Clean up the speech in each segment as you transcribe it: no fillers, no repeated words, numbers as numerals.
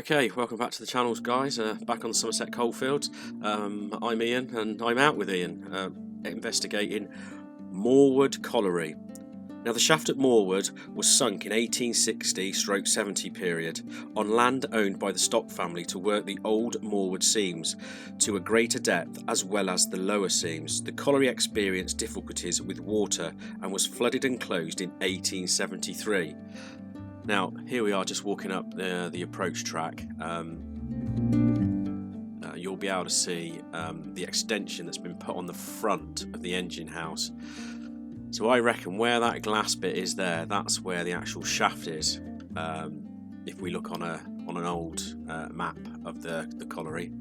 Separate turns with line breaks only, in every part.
Okay, welcome back to the channels, guys. Back on the Somerset coalfields. I'm Ian, and I'm out with Ian, investigating Moorewood Colliery. Now, the shaft at Moorwood was sunk in 1860-70 period on land owned by the Stock family to work the old Moorwood seams to a greater depth as well as the lower seams. The colliery experienced difficulties with water and was flooded and closed in 1873. Now, here we are just walking up the approach track. You'll be able to see the extension that's been put on the front of the engine house. So I reckon where that glass bit is there, that's where the actual shaft is. If we look on an old map of the colliery.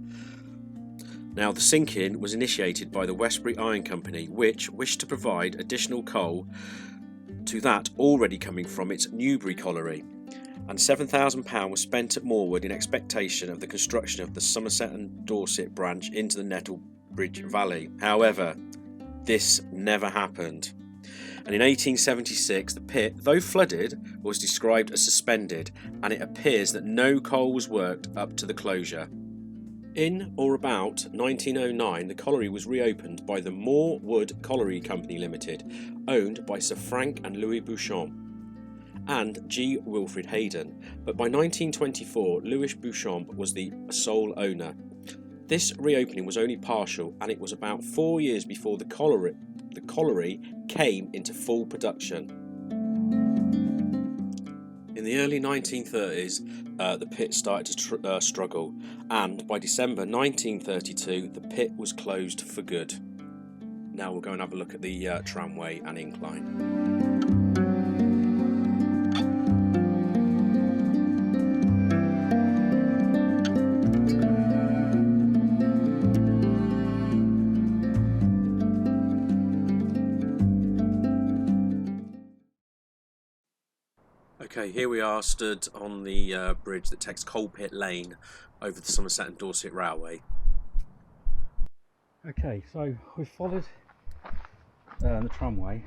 Now, the sinking was initiated by the Westbury Iron Company, which wished to provide additional coal to that already coming from its Newbury colliery, and £7,000 was spent at Moorwood in expectation of the construction of the Somerset and Dorset branch into the Nettlebridge Valley. However, this never happened, and in 1876 the pit, though flooded, was described as suspended, and it appears that no coal was worked up to the closure. In or about 1909, the colliery was reopened by the Moorewood Colliery Company Limited, owned by Sir Frank and Louis Beauchamp and G. Wilfrid Hayden, but by 1924 Louis Beauchamp was the sole owner. This reopening was only partial, and it was about 4 years before the colliery came into full production. In the early 1930s, the pit started to struggle, and by December 1932 the pit was closed for good. Now we'll go and have a look at the tramway and incline. Okay, here we are stood on the bridge that takes Coal Pit Lane over the Somerset and Dorset Railway. Okay, so we've followed the tramway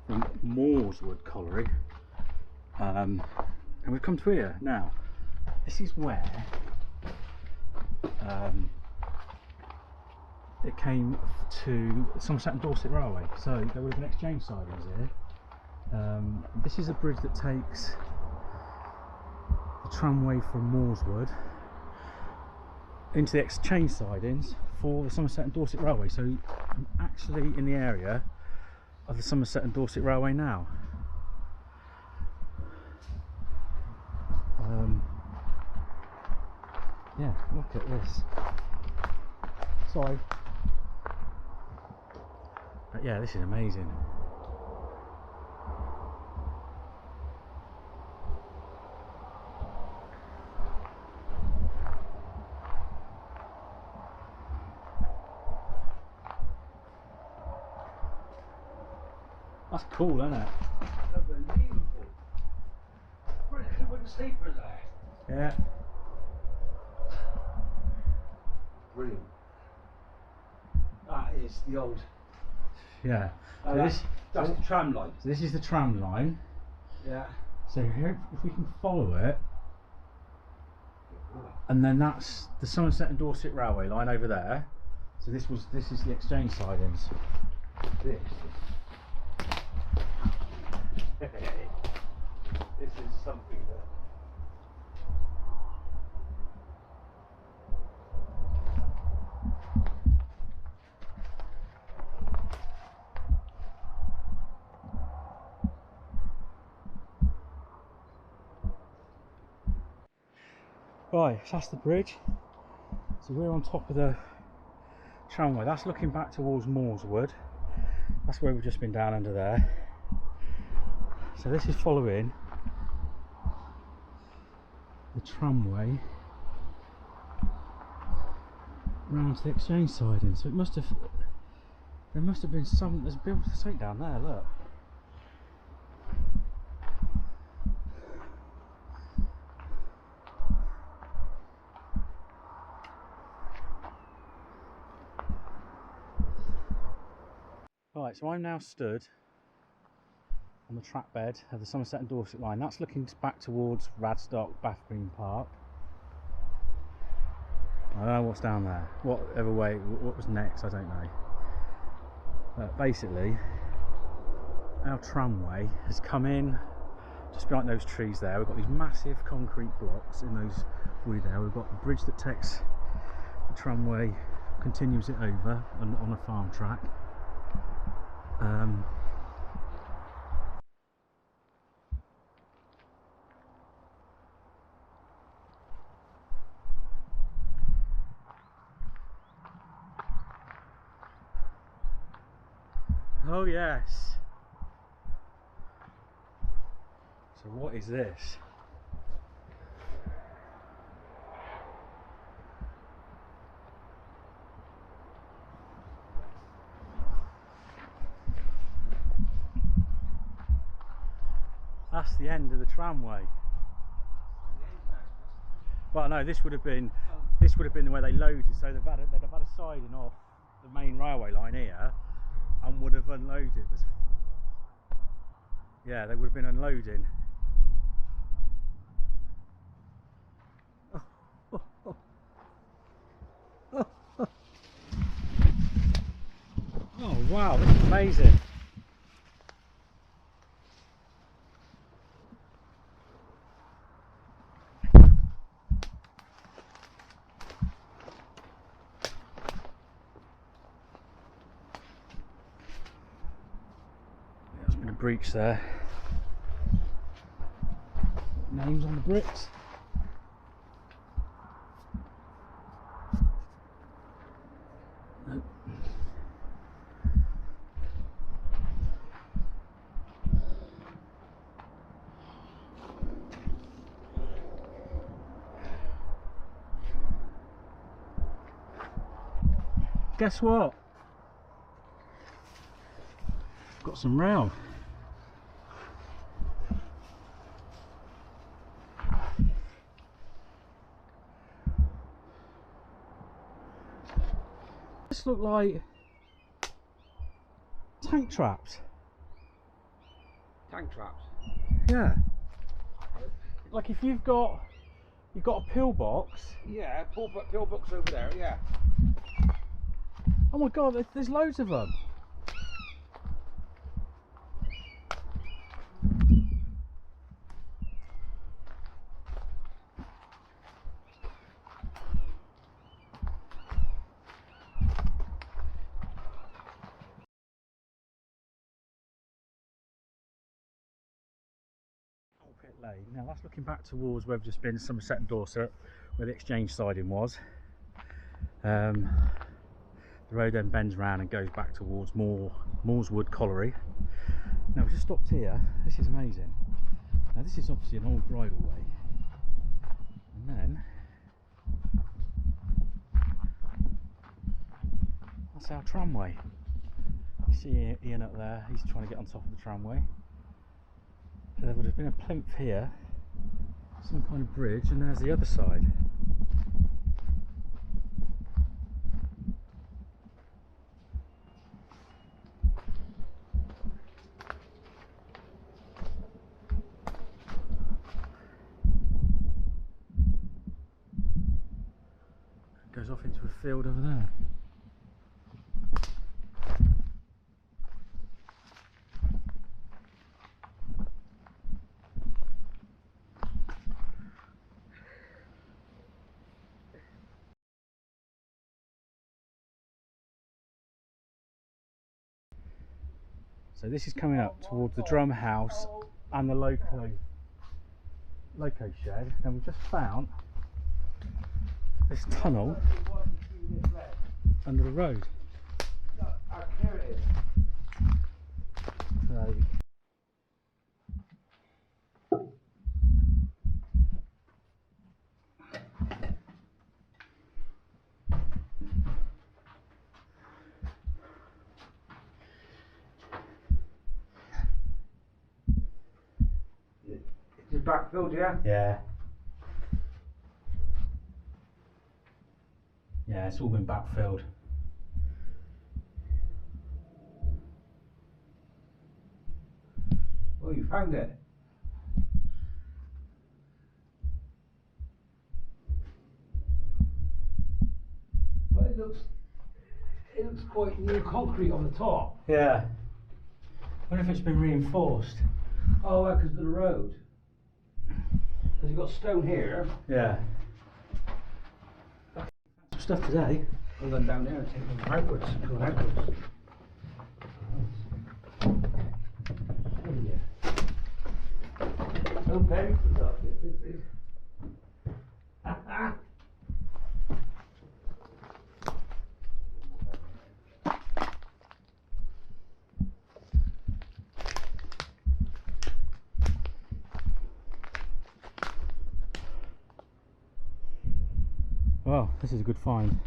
from Moorewood Colliery, and we've come to here. Now, this is where it came to the Somerset and Dorset Railway, so there would have been exchange sidings here. This is a bridge that takes the tramway from Moorewood into the exchange sidings for the Somerset and Dorset Railway. So I'm actually in the area of the Somerset and Dorset Railway now. Yeah, look at this. So, but yeah, this is amazing. That's cool, isn't it?
Unbelievable. Brilliant. Wooden sleepers there.
Yeah.
Brilliant. That is the old.
Yeah. So
that's the tram line.
So this is the tram line.
Yeah.
So here, if we can follow it, and then that's the Somerset and Dorset Railway line over there. So this is the exchange sidings.
This is something that.
Right, so that's the bridge. So we're on top of the tramway. That's looking back towards Moorewood. That's where we've just been down under there. So this is following the tramway round to the exchange siding. So there must have been there's a built site down there, look. Right, so I'm now stood on the track bed of the Somerset and Dorset line. That's looking back towards Radstock, Bath Green Park.
I don't know what's down there. Whatever way, what was next, I don't know. But basically, our tramway has come in just behind those trees there. We've got these massive concrete blocks in those wood there. We've got the bridge that takes the tramway, continues it over on a farm track. Oh yes. So what is this? That's the end of the tramway. Well, no, this would have been where they loaded. So they'd have had a siding off the main railway line here, and would have unloaded. Yeah, they would have been unloading. Oh wow, this is amazing. There's been a breach there. Names on the bricks. Nope. Guess what? Got some rail. This look like tank traps.
Tank traps.
Yeah. Like if you've got a pillbox.
Yeah, pillbox over there. Yeah.
Oh my god, there's loads of them. Pit Lane. Now that's looking back towards where we've just been, Somerset and Dorset, where the exchange siding was. The road then bends round and goes back towards Moorewood Colliery. Now we've just stopped here. This is amazing. Now this is obviously an old bridleway, and then that's our tramway. You see Ian up there, he's trying to get on top of the tramway. So there would have been a plinth here, some kind of bridge, and there's the other side. It goes off into a field over there. So this is coming up towards the drum house and the loco shed, and we've just found this tunnel under the road.
Here it is.
So
It's backfilled, yeah?
yeah. Yeah, it's all been backfilled.
Oh, you found it. it looks quite new concrete on the top.
Yeah. I wonder if it's been reinforced.
Oh, because of the road. Because you've got stone here.
Yeah. Some stuff today.
I'm going down there and take them outwards. Going outwards. Oh, yeah. No berries and stuff. This is.
Well, this is a good find.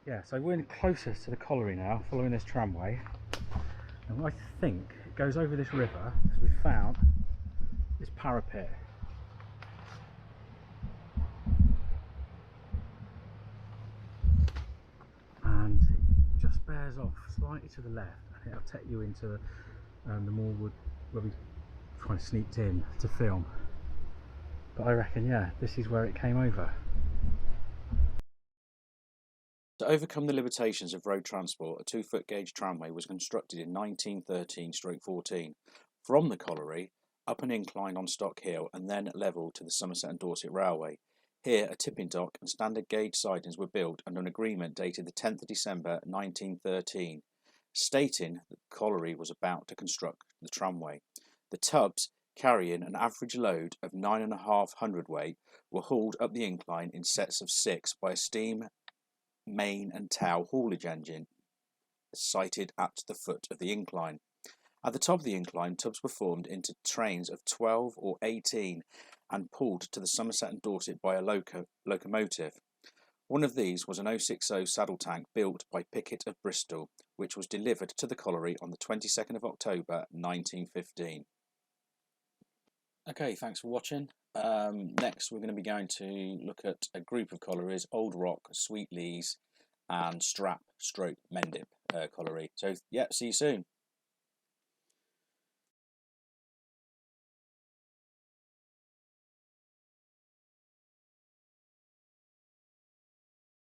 Yeah, so we're in closest to the colliery now, following this tramway. And I think it goes over this river, because we found this parapet. And it just bears off slightly to the left, and it'll take you into the Moorwood, where we kind of sneaked in to film. But I reckon, yeah, this is where it came over.
To overcome the limitations of road transport, a 2-foot gauge tramway was constructed in 1913/14 from the colliery up an incline on Stock Hill and then level to the Somerset and Dorset Railway. Here, a tipping dock and standard gauge sidings were built under an agreement dated the 10th of December 1913, stating that the colliery was about to construct the tramway. The tubs, carrying an average load of 9.5 hundredweight, were hauled up the incline in sets of 6 by a steam main and tow haulage engine sited at the foot of the incline. At the top of the incline, tubs were formed into trains of 12 or 18 and pulled to the Somerset and Dorset by a locomotive. One of these was an 060 saddle tank built by Pickett of Bristol, which was delivered to the colliery on the 22nd of October 1915. Okay, thanks for watching. Next we're going to be going to look at a group of collieries: Old Rock, Sweetleys and Strap / Mendip colliery. So yeah, see you soon.